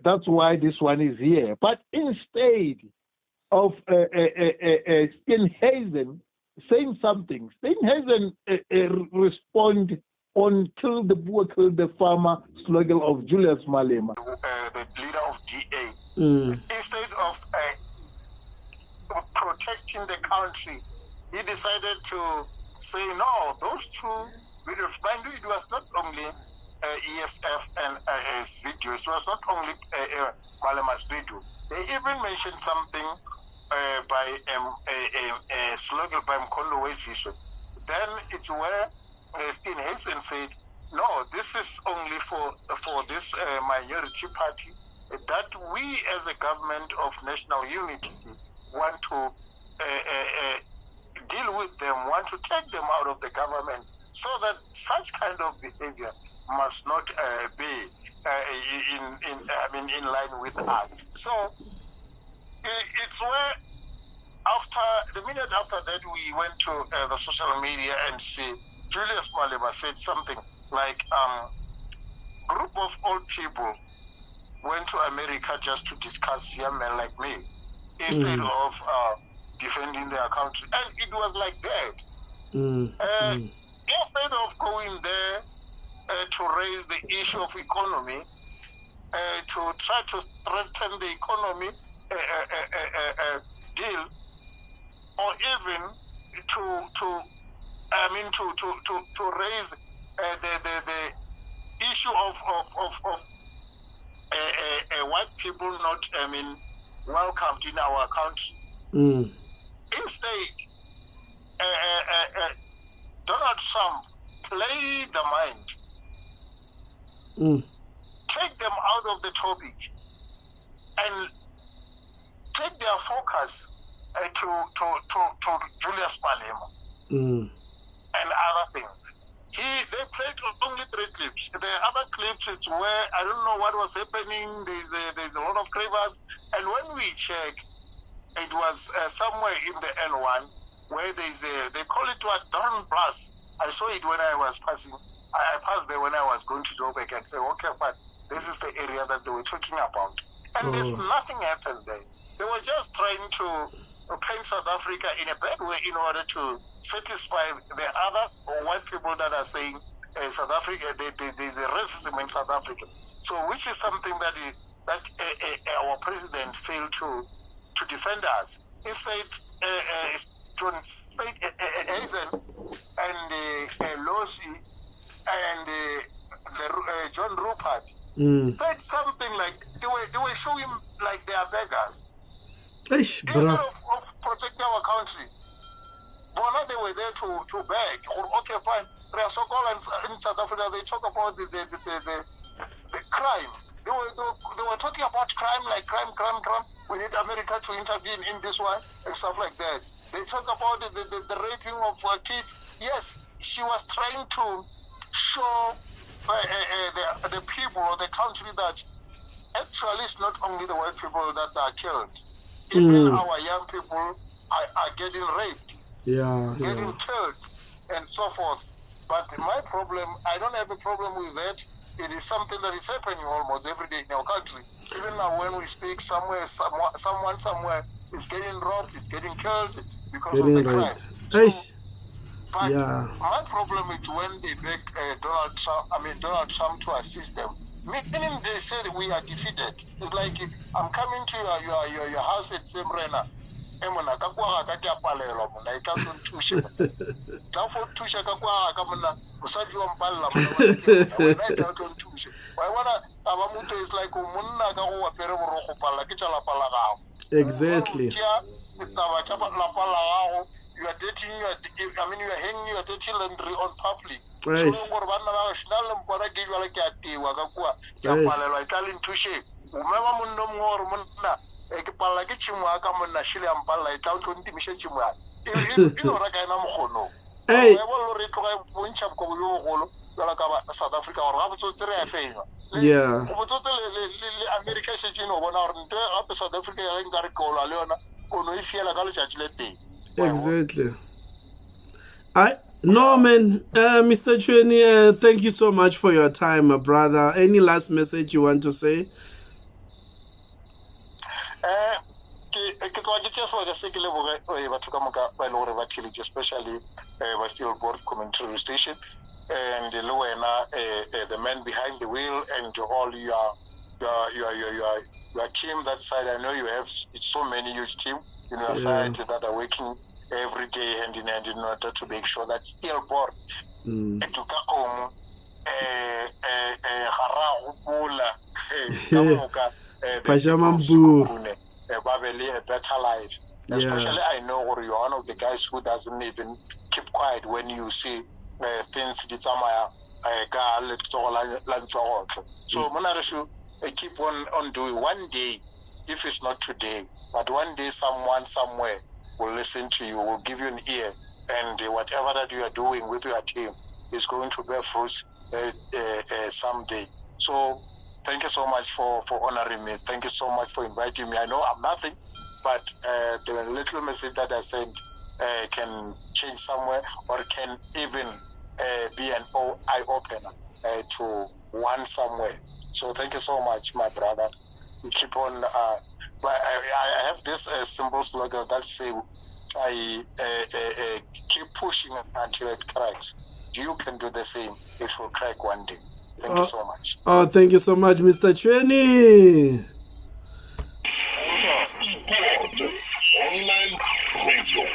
That's why this one is here. But instead of Steenhuisen saying something, Steenhuisen respond on "Kill the Boer, Kill the Farmer" slogan of Julius Malema. The leader of DA, instead of protecting the country, he decided to say, no, those two videos, mind you, it was not only EFF and his video, it was not only Malema's video. They even mentioned something by a slogan by Mkondo Weziswe. Then it's where Steenhuisen said, no, this is only for this minority party, that we as a government of national unity want to deal with them, want to take them out of the government, so that such kind of behavior must not be in line with us. So it's where the minute after that we went to the social media and see Julius Malema said something like, group of old people went to America just to discuss young men like me, instead of defending their country. And it was like that. Instead of going there to raise the issue of economy, to try to strengthen the economy deal, or even to raise the issue of white people not welcomed in our country. Instead, Donald Trump played the mind, take them out of the topic, and take their focus to Julius Malema and other things. They played only 3 clips. The other clips, it's where I don't know what was happening. There's a lot of crevices, and when we check, it was somewhere in the N1 where they call it what, Don Plus. I saw it when I was passing. I passed there when I was going to Joburg and say, okay, fine, this is the area that they were talking about. And there's nothing happened there. They were just trying to paint South Africa in a bad way in order to satisfy the other white people that are saying South Africa, there's a racism in South Africa. So which is something that our president failed to defend us. Instead, John Steenhuisen and Losi and John Rupert said something like they were showing like they are beggars. Instead of protecting our country, but now they were there to beg. Okay, fine. They are so-called in South Africa. They talk about the crime. They were talking about crime, like crime. We need America to intervene in this one and stuff like that. They talk about the raping of kids. Yes, she was trying to show the people or the country that actually it's not only the white people that are killed. Even our young people are getting raped, getting killed, and so forth. But my problem, I don't have a problem with that. It is something that is happening almost every day in our country. Even now when we speak, someone somewhere is getting robbed, is getting killed because of the crime. But my problem is when they beg Donald Trump to assist them. Meaning they said we are defeated. It's like I'm coming to your house at Semrena mona ka kwa ka ke a palelwa mona e tla tlo nthusha tla fo thusha ka kwa ka mona mosadi wa mpalla mona wena e tla tlo nthusha wa bona aba motho is like monna ka go apere borogo palla ke tla palla gago Exactly. taba tsa la palla gago you are dating I mean you are hanging your dirty laundry on public Right. so gore bana ba shina le mpona ke jwale ke atewa ka kwa ka Right. palelwa e tla le nthushe o mema monno mongwe monna ke palla ke tshimo ya ka monna shile ya mpalla e tla o tlo ntimishe tshimo ya e ora ka ena mogono Hey. wa bo re tloga bontšha boko bo bogolo jwala ka ba South Africa gore ga botsotse re a fenywa Yeah. go botsotse le America se tshino bona gore nte gape South Africa ya nka re kola le yona ono e fiela ka letšatši le teng Exactly. No, man, Mr. Chuene, thank you so much for your time, my brother. Any last message you want to say? ke tloa ke tšea sebaka se ke leboge batho ka moka ba e le gore ba theletše especially ba Steelport community station and le wena the man behind the wheel and all your team that side. I know you have so many huge team in your side that are working every day hand in hand in order to make sure that Steelport to ka kgomo ga ra gopola ka moka Pajama Mburu. a better life. Especially, I know you're one of the guys who doesn't even keep quiet when you see things. So, keep on doing. One day, if it's not today, but one day, someone somewhere will listen to you, will give you an ear, and whatever that you are doing with your team is going to bear fruits someday. So, thank you so much for honoring me. Thank you so much for inviting me. I know I'm nothing, but the little message that I sent can change somewhere or can even be an eye-opener to one somewhere. So thank you so much, my brother. You keep on. I have this simple slogan that says, I keep pushing until it cracks. You can do the same. It will crack one day. Thank you so much. Oh, thank you so much, Mr. Chuene. Online radio,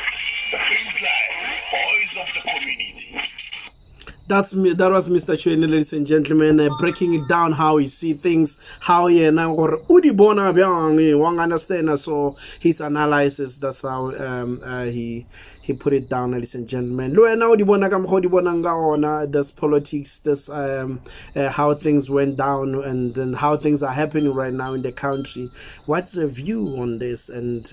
the baseline, voice of the community. That's me. That was Mr. Chuene, ladies and gentlemen, breaking it down how he see things, how he now or udibona byang wang understand. So his analysis. That's how he put it down, ladies and gentlemen. There's politics. There's how things went down, and then how things are happening right now in the country. What's the view on this? And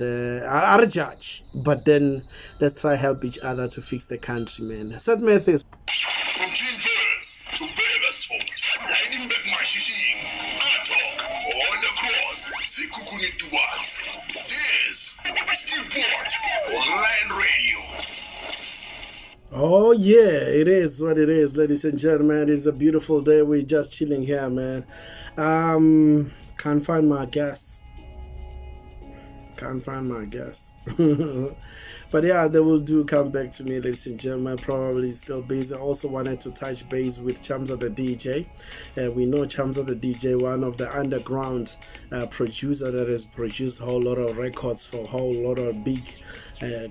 I'll judge, but then let's try help each other to fix the country, man. Set methods. From June 1st to Beresford, lighting back my shishing, Atok, on the cross, Sikukuni towards. This is Steelport Online Radio. Oh yeah, it is what it is, ladies and gentlemen. It's a beautiful day. We're just chilling here, man. Can't find my guests. But yeah, they will do come back to me, ladies and gentlemen. Probably still busy. I also wanted to touch base with Chamza the DJ. We know Chamza the DJ, one of the underground producer that has produced a whole lot of records for a whole lot of big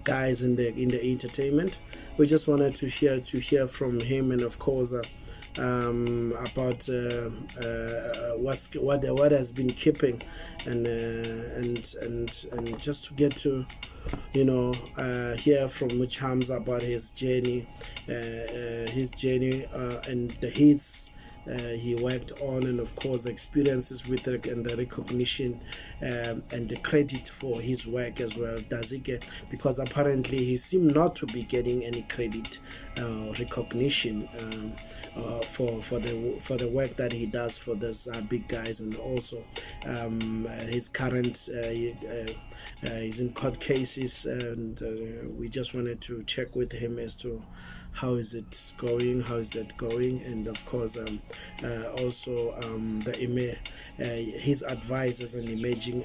guys in the entertainment. We just wanted to hear from him, and of course about what has been keeping, and just to get to hear from Muchams about his journey and the hits he worked on, and of course the experiences with it and the recognition and the credit for his work as well. Does he get, because apparently he seemed not to be getting any credit recognition for the work that he does for these big guys, and also his current he's in court cases, and we just wanted to check with him as to how is it going, how is that going, and of course also his advice as an emerging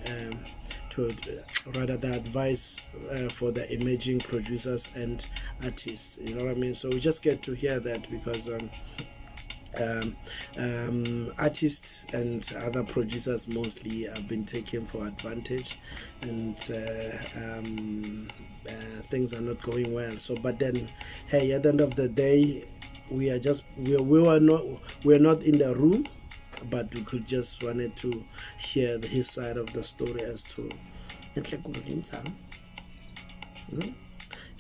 the advice for the emerging producers and artists, you know what I mean. So we just get to hear that, because artists and other producers mostly have been taken for advantage, and things are not going well. So, but then, hey, at the end of the day, we're not in the room, but we could just wanted to hear his side of the story as to.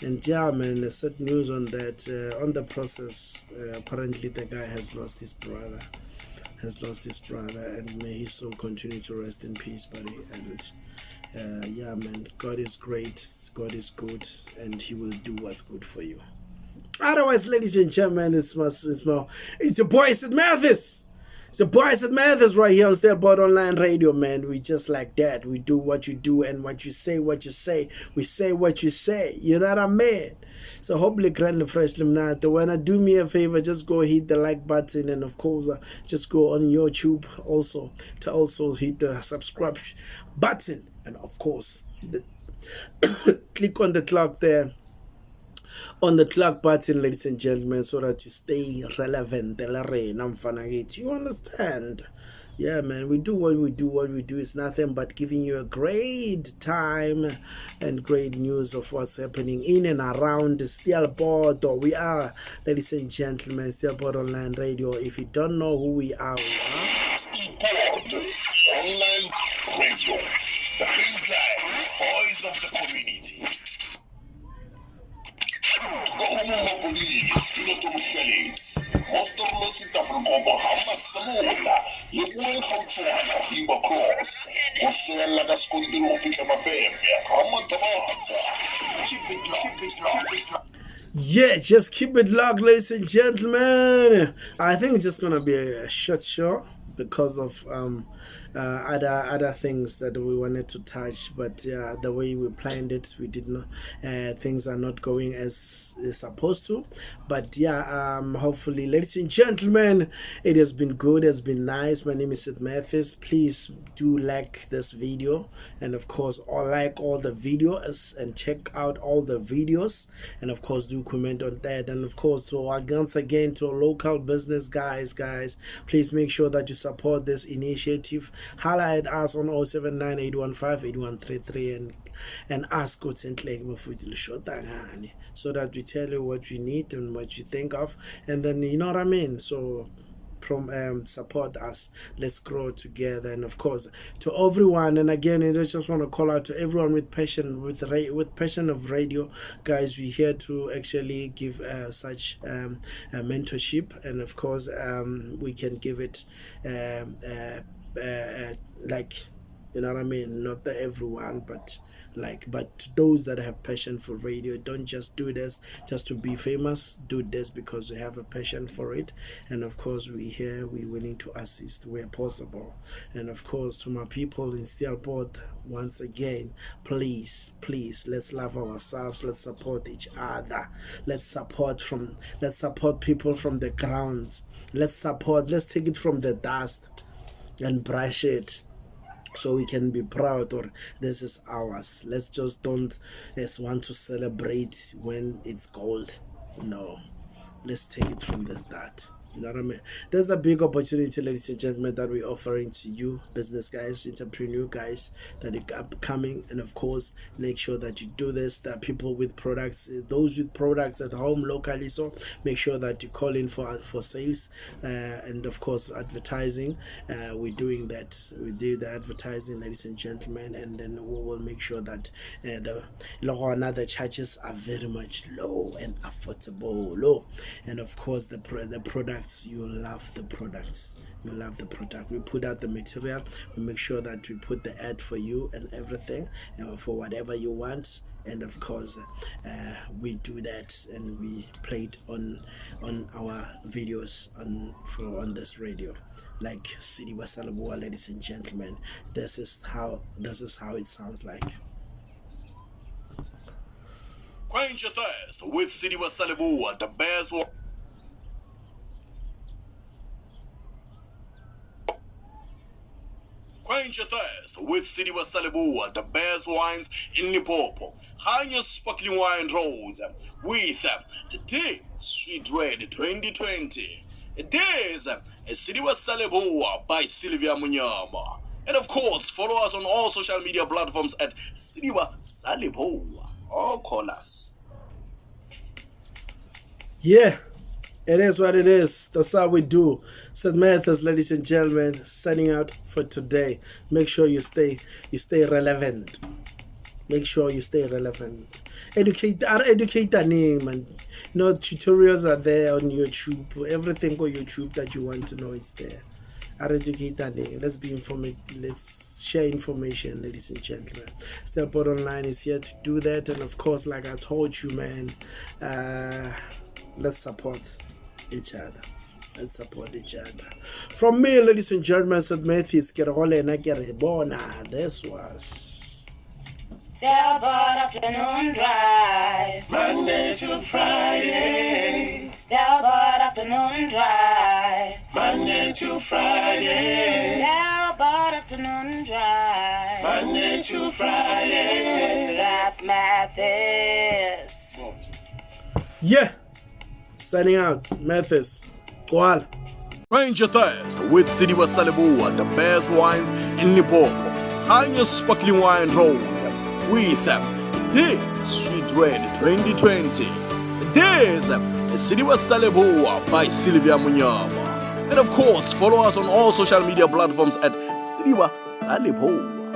And yeah, man, there's sad news on that. On the process, apparently the guy has lost his brother. And may his soul continue to rest in peace, buddy. And yeah, man, God is great, God is good, and He will do what's good for you. Otherwise, ladies and gentlemen, it's your boy Sid Mathis. It's your boy Sid Mathis right here on Stailboard Online Radio, man. We just like that. We do what you do, and what you say, we say what you say. You know what I mean? So hopefully, grandly freshly mnati. When I do me a favor, just go hit the like button, and of course, just go on YouTube also to also hit the subscribe button, and of course, click on the clock there. On the clock button, ladies and gentlemen, so that you stay relevant. You understand? Yeah, man, we do what we do. What we do is nothing but giving you a great time and great news of what's happening in and around the Stailboard. Or we are, ladies and gentlemen, Stailboard Online Radio. If you don't know who we are, Stailboard Online Radio. The things like voice of the community. Yeah, just keep it locked, ladies and gentlemen. I think it's just gonna be a short show because of other things that we wanted to touch, but the way we planned it, we did not. Things are not going as is supposed to, but hopefully, ladies and gentlemen, it has been good. It's been nice. My name is Sid Mathis. Please do like this video, and of course, like all the videos, and check out all the videos, and of course, do comment on that, and of course, once again to local business guys, please make sure that you support this initiative. Holla at us on 079-815-8133 and ask us so that we tell you what you need and what you think of, and then you know what I mean. So support us, let's grow together. And of course, to everyone, and again, I just want to call out to everyone with passion, with passion of radio, guys. We're here to actually give such mentorship, and of course, we can give it like, you know what I mean, not to everyone, but to those that have passion for radio. Don't just do this just to be famous. Do this because we have a passion for it, and of course we're here, we're willing to assist where possible. And of course, to my people in Stailboard, once again, please, let's love ourselves, let's support each other, let's support people from the ground, let's take it from the dust and brush it, so we can be proud, or this is ours. Let's just don't want to celebrate when it's gold. No, let's take it from the start. You know what I mean? There's a big opportunity, ladies and gentlemen, that we're offering to you, business guys, entrepreneur guys, that are upcoming. And of course, make sure that you do this. There are people with products, those with products at home locally. So make sure that you call in for sales, and of course, advertising. We're doing that. We do the advertising, ladies and gentlemen, and then we will make sure that the charges are very much low and affordable. And of course, the products, you love the products. We put out the material, we make sure that we put the ad for you and everything, for whatever you want. And of course, we do that, and we play it on our videos on this radio, like City Wasalabua, ladies and gentlemen. This is how it sounds like. Quench your thirst with City Wasalabua, the best one. Quench your thirst with City Wasalabua, the best wines in Limpopo. Hanya sparkling wine rolls with today Sweet Red 2020. It is Sidiwa Saleboa by Sylvia Munyama. And of course, follow us on all social media platforms at Sidiwa Saleboa. Or call us. Yeah, it is what it is. That's how we do. St. Matthews, ladies and gentlemen, signing out for today. Make sure you stay relevant. Make sure you stay relevant. Educate our name, man. You know, tutorials are there on YouTube. Everything on YouTube that you want to know is there. Our educate our name. Let's be informative. Let's share information, ladies and gentlemen. Stillport Online is here to do that, and of course, like I told you, man, let's support each other. Let's support each other. From me, ladies and gentlemen, St. Matthews, this was Stillport Afternoon Drive. Monday to Friday. Stillport Afternoon Drive. Monday to Friday. Stillport Afternoon Drive. Monday to Friday. St. Matthews. yeah. Signing out, Mathis. Koala. Quench your thirst with Sidiwa Saleboa, the best wines in Limpopo. Highest sparkling wine rolls with the Sweet Red 2020. This Sidiwa Saleboa by Sylvia Munyama. And of course, follow us on all social media platforms at Sidiwa Saleboa.